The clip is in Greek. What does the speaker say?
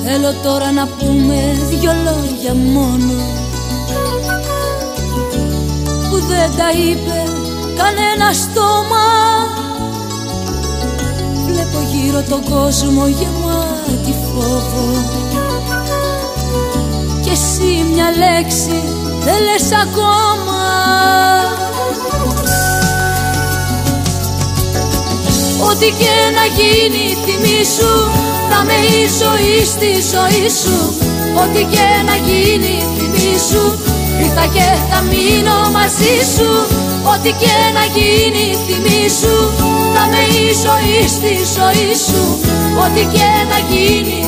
Θέλω τώρα να πούμε δυο λόγια μόνο, που δεν τα είπε κανένα στόμα. Βλέπω γύρω τον κόσμο γεμάτη φόβο, κι εσύ μια λέξη δεν λες ακόμα. Ό,τι και να γίνει θυμήσου, θα με η ζωή στη ζωή σου. Ό,τι και να γίνει θυμήσου, ήρθα και θα μείνω μαζί σου. Ό,τι και να γίνει θυμήσου, θα με η ζωή στη ζωή σου. Ό,τι και να γίνει